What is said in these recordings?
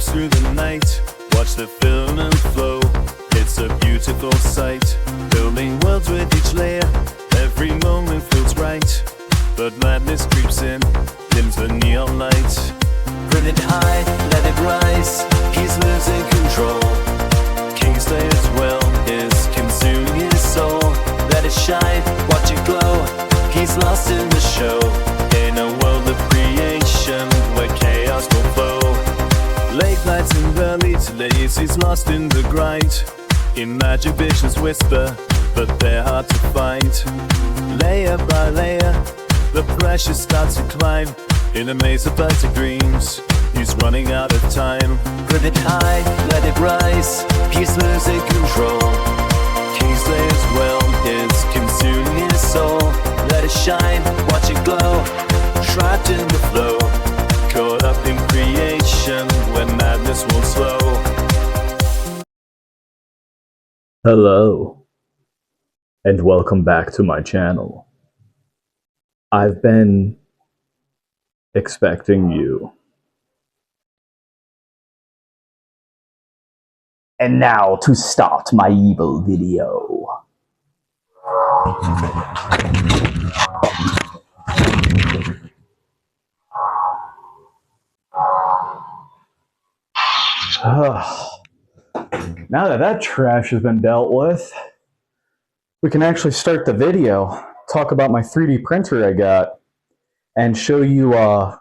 through the night, watch the film and flow. It's a beautiful sight, building worlds with each layer. Every moment feels right, but madness creeps in, dims the neon light. Print it high, let it rise, he's losing control. Kingsley's will is consuming his soul. Let it shine, watch it glow, he's lost in the show. In a world of creation where chaos will flow. Late nights and early delays, he's lost in the grind. In magic visions whisper, but they're hard to find. Layer by layer, the pressure starts to climb. In a maze of perfect dreams, he's running out of time. Put it high, let it rise, he's losing control. Kingsley's will is consuming his soul. Let it shine, watch it glow, trapped in the flow. Caught up in creation, where madness won't slow. Hello, and welcome back to my channel. I've been expecting you. And now to start my evil video. Now that that trash has been dealt with, we can actually start the video, talk about my 3D printer I got, and show you all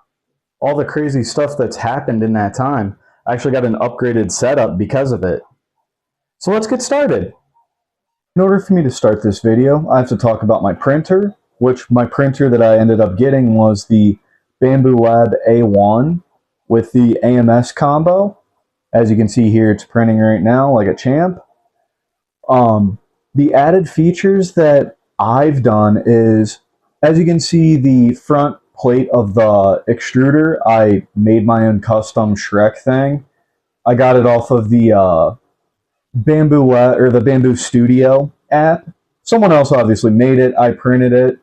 the crazy stuff that's happened in that time. I actually got an upgraded setup because of it. So let's get started. In order for me to start this video, I have to talk about my printer, which my printer that I ended up getting was the Bambu Lab A1 with the AMS combo. As you can see here, it's printing right now like a champ. The added features that I've done is, as you can see, the front plate of the extruder, I made my own custom Shrek thing. I got it off of the Bambu Studio app. Someone else obviously made it. I printed it,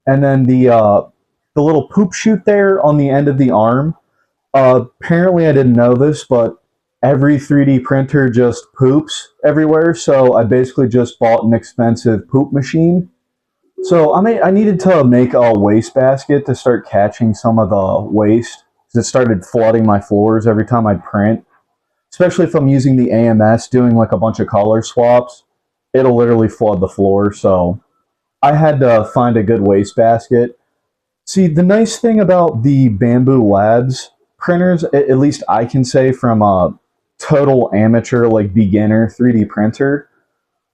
and then the little poop chute there on the end of the arm. Apparently, I didn't know this, but every 3D printer just poops everywhere, so I basically just bought an expensive poop machine. So I needed to make a wastebasket to start catching some of the waste, because it started flooding my floors every time I'd print. Especially if I'm using the AMS, doing like a bunch of color swaps, it'll literally flood the floor, so I had to find a good wastebasket. See, the nice thing about the Bambu Labs printers, at least I can say from a total amateur, like beginner 3D printer,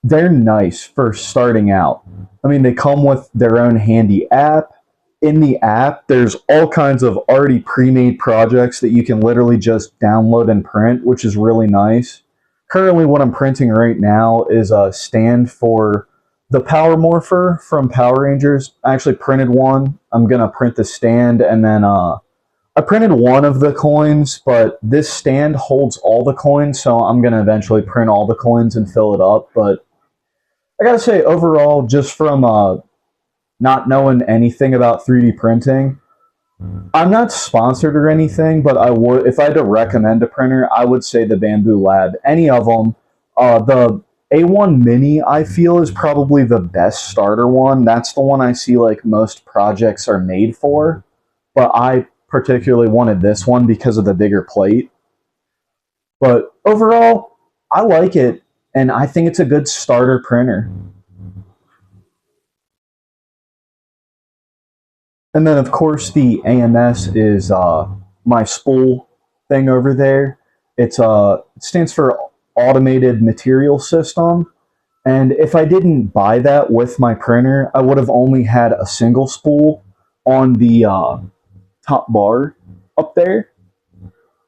they're nice for starting out. I mean, they come with their own handy app. In the app, there's all kinds of already pre-made projects that you can literally just download and print, which is really nice. Currently, what I'm printing right now is a stand for the Power Morpher from Power Rangers. I actually printed one. I'm going to print the stand, and then I printed one of the coins, but this stand holds all the coins, so I'm going to eventually print all the coins and fill it up. But I gotta say, overall, just from not knowing anything about 3D printing, I'm not sponsored or anything, but I would, if I had to recommend a printer, I would say the Bambu Lab. Any of them. The A1 Mini, I feel, is probably the best starter one. That's the one I see like most projects are made for, but I particularly wanted this one because of the bigger plate. But overall, I like it, and I think it's a good starter printer. And then, of course, the AMS is my spool thing over there. It stands for Automated Material System. And if I didn't buy that with my printer, I would have only had a single spool on the top bar up there.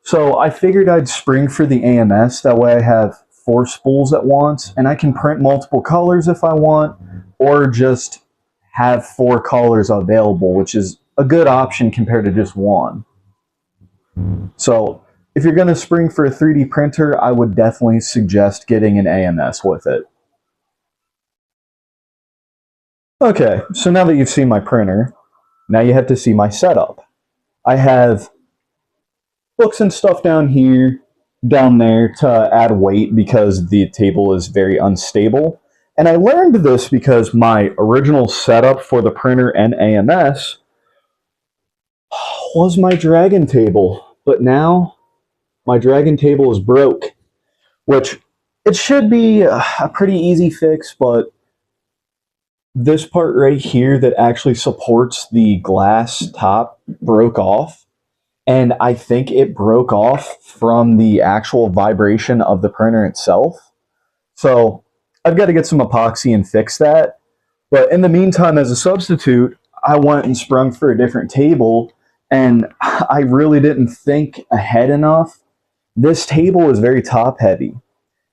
So I figured I'd spring for the AMS. That way I have 4 spools at once, and I can print multiple colors if I want, or just have 4 colors available, which is a good option compared to just one. So if you're going to spring for a 3D printer, I would definitely suggest getting an AMS with it. Okay, so now that you've seen my printer, now you have to see my setup. I have books and stuff down here. down there to add weight because the table is very unstable. And I learned this because my original setup for the printer and AMS was my Dragon table. But now my Dragon table is broke, which it should be a pretty easy fix, but this part right here that actually supports the glass top broke off. And I think it broke off from the actual vibration of the printer itself. So I've got to get some epoxy and fix that. But in the meantime, as a substitute, I went and sprung for a different table, and I really didn't think ahead enough. This table is very top heavy,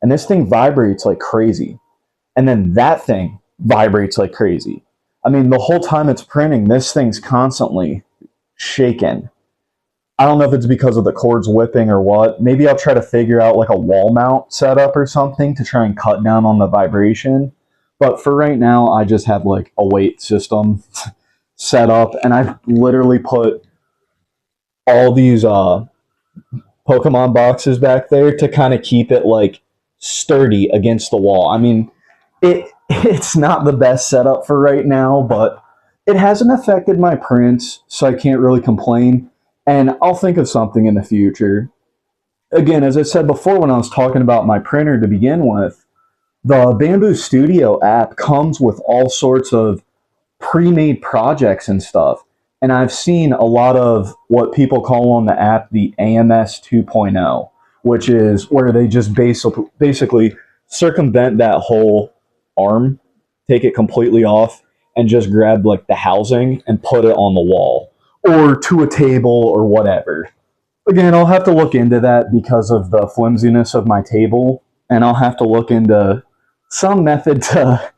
and this thing vibrates like crazy. And then that thing vibrates like crazy. I mean, the whole time it's printing, this thing's constantly shaking. I don't know if it's because of the cords whipping or what. Maybe I'll try to figure out like a wall mount setup or something to try and cut down on the vibration. But for right now, I just have like a weight system set up, and I've literally put all these Pokemon boxes back there to kind of keep it like sturdy against the wall. I mean, it's not the best setup for right now, but it hasn't affected my prints, so I can't really complain. And I'll think of something in the future. Again, as I said before when I was talking about my printer to begin with, the Bambu Studio app comes with all sorts of pre-made projects and stuff. And I've seen a lot of what people call on the app the AMS 2.0, which is where they just basically circumvent that whole arm, take it completely off, and just grab like the housing and put it on the wall or to a table or whatever. Again, I'll have to look into that because of the flimsiness of my table, and I'll have to look into some method to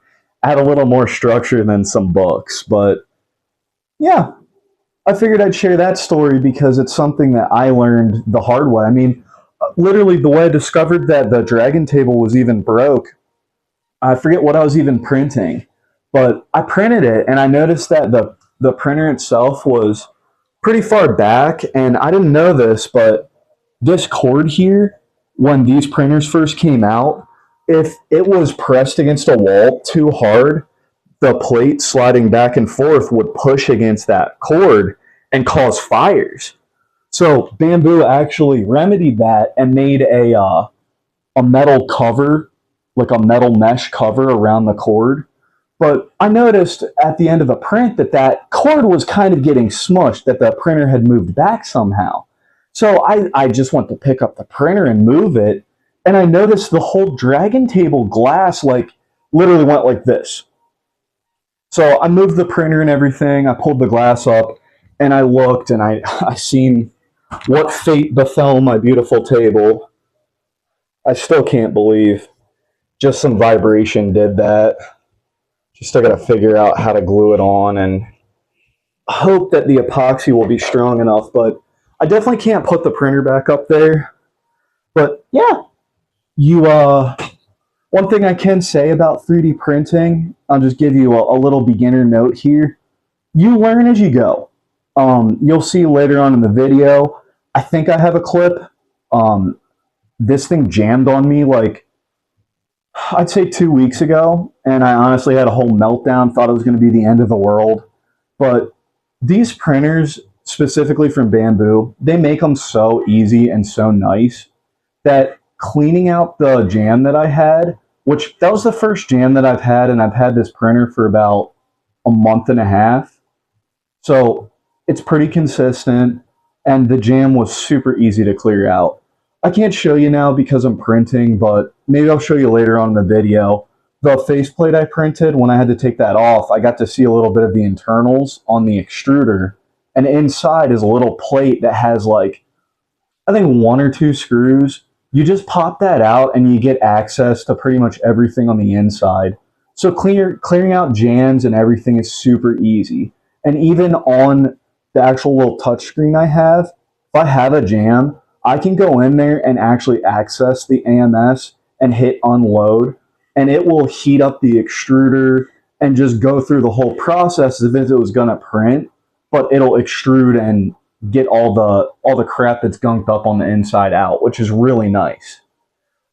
add a little more structure than some books. But yeah, I figured I'd share that story because it's something that I learned the hard way. I mean, literally the way I discovered that the Dragon table was even broke, I forget what I was even printing, but I printed it and I noticed that the printer itself was pretty far back, and I didn't know this, but this cord here, when these printers first came out, if it was pressed against a wall too hard, the plate sliding back and forth would push against that cord and cause fires. So Bambu actually remedied that and made a metal cover, like a metal mesh cover around the cord. But I noticed at the end of the print that that cord was kind of getting smushed, that the printer had moved back somehow. So I just went to pick up the printer and move it, and I noticed the whole Dragon table glass like literally went like this. So I moved the printer and everything, I pulled the glass up, and I looked, and I seen what fate befell my beautiful table. I still can't believe just some vibration did that. Still got to figure out how to glue it on and hope that the epoxy will be strong enough, but I definitely can't put the printer back up there. But yeah, one thing I can say about 3D printing, I'll just give you a little beginner note here. You learn as you go. You'll see later on in the video, I think I have a clip. This thing jammed on me like, I'd say 2 weeks ago, and I honestly had a whole meltdown, thought it was going to be the end of the world. But these printers, specifically from Bambu, they make them so easy and so nice that cleaning out the jam that I had, which that was the first jam that I've had, and I've had this printer for about a month and a half. So it's pretty consistent, and the jam was super easy to clear out. I can't show you now because I'm printing, but maybe I'll show you later on in the video. The faceplate I printed, when I had to take that off, I got to see a little bit of the internals on the extruder. And inside is a little plate that has like, I think 1 or 2 screws. You just pop that out and you get access to pretty much everything on the inside. So clearing out jams and everything is super easy. And even on the actual little touchscreen I have, if I have a jam, I can go in there and actually access the AMS and hit unload, and it will heat up the extruder and just go through the whole process as if it was going to print, but it'll extrude and get all the crap that's gunked up on the inside out, which is really nice.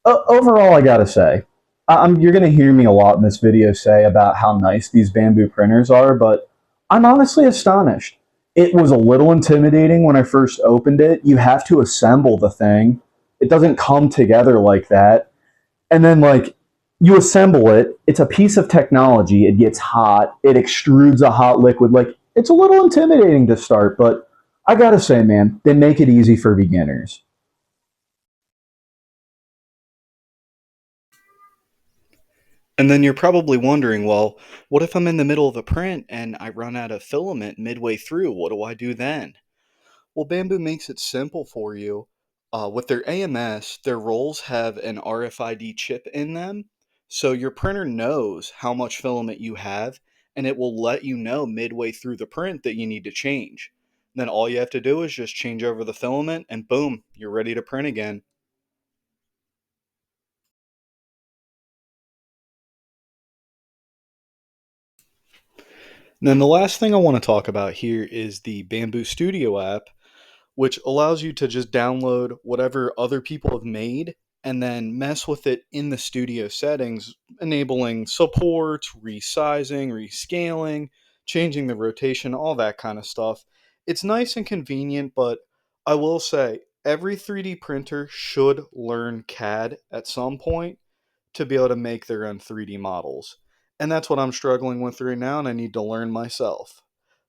Overall, I gotta say, you're gonna hear me a lot in this video say about how nice these Bambu printers are, but I'm honestly astonished. It was a little intimidating when I first opened it. You have to assemble the thing. It doesn't come together like that. And then, like, you assemble it, it's a piece of technology, it gets hot, it extrudes a hot liquid. Like, it's a little intimidating to start, but I gotta say, man, they make it easy for beginners. And then you're probably wondering, well, what if I'm in the middle of a print and I run out of filament midway through? What do I do then? Well, Bambu makes it simple for you. With their AMS, their rolls have an RFID chip in them, so your printer knows how much filament you have, and it will let you know midway through the print that you need to change. Then all you have to do is just change over the filament, and boom, you're ready to print again. And then the last thing I want to talk about here is the Bambu Studio app, which allows you to just download whatever other people have made and then mess with it in the studio settings, enabling support, resizing, rescaling, changing the rotation, all that kind of stuff. It's nice and convenient, but I will say every 3D printer should learn CAD at some point to be able to make their own 3D models. And that's what I'm struggling with right now, and I need to learn myself.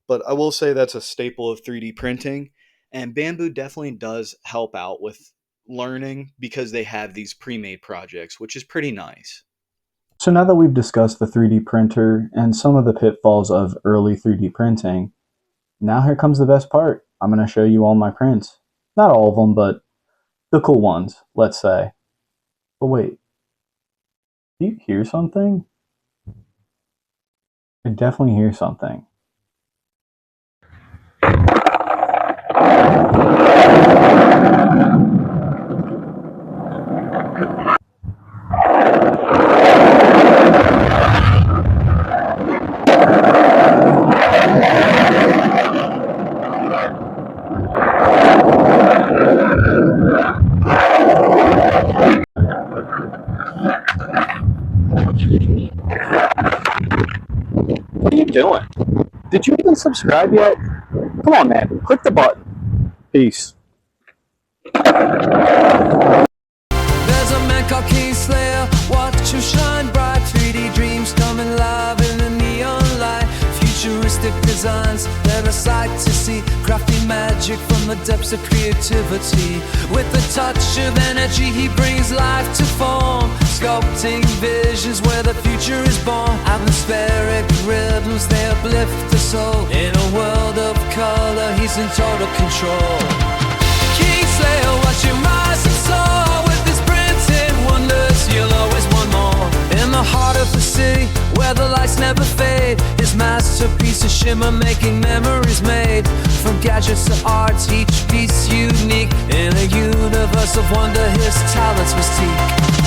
But I will say that's a staple of 3D printing, and Bambu definitely does help out with learning because they have these pre-made projects, which is pretty nice. So now that we've discussed the 3D printer and some of the pitfalls of early 3D printing, now here comes the best part. I'm going to show you all my prints. Not all of them, but the cool ones, let's say. But wait, do you hear something? I definitely hear something. What are you doing? Did you even subscribe yet? Come on, man. Click the button. Peace. There's a man called Kingslayer, watch him shine bright. 3D dreams come alive in the neon light. Futuristic designs, they're a sight to see. Crafty magic from the depths of creativity. With a touch of energy, he brings life to form. Sculpting visions where the future is born. Atmospheric rhythms, they uplift the soul. In a world of color, he's in total control. Kingslayer, watch him rise and soar. With his printed wonders, you'll always want more. In the heart of the city, where the lights never fade, his masterpiece of shimmer making memories made. From gadgets to art, each piece unique. In a universe of wonder, his talents mystique.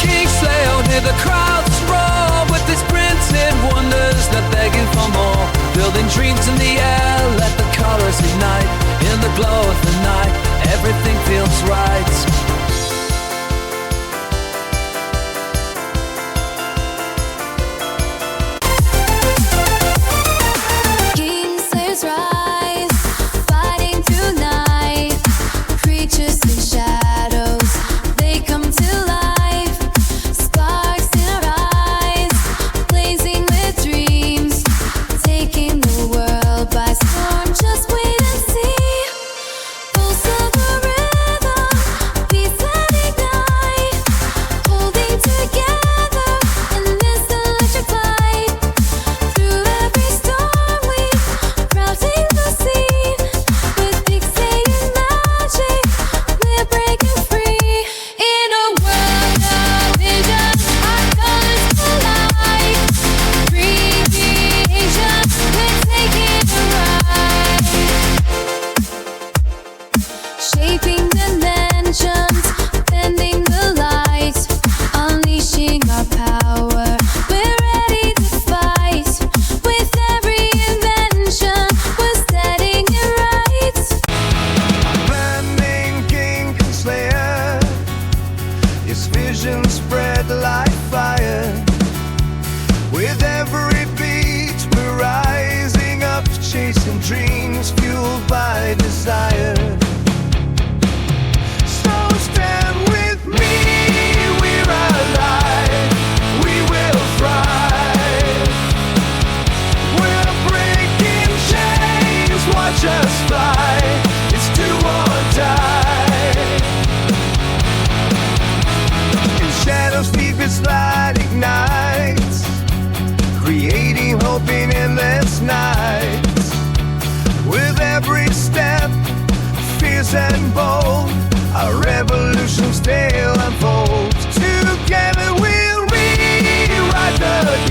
Kingslayer, hear the crowds roar. With his printed wonders, they're begging for more. Building dreams in the air, let the colors ignite. In the glow of the night, everything feels right. dreams fueled by desire. So stand with me, we're alive, we will thrive. We're breaking chains, watch us fly, it's do or die. In shadows deep its light ignites, creating hope in endless nights. With every step, fierce and bold, our revolution's tale unfolds. Together we'll rewrite the game.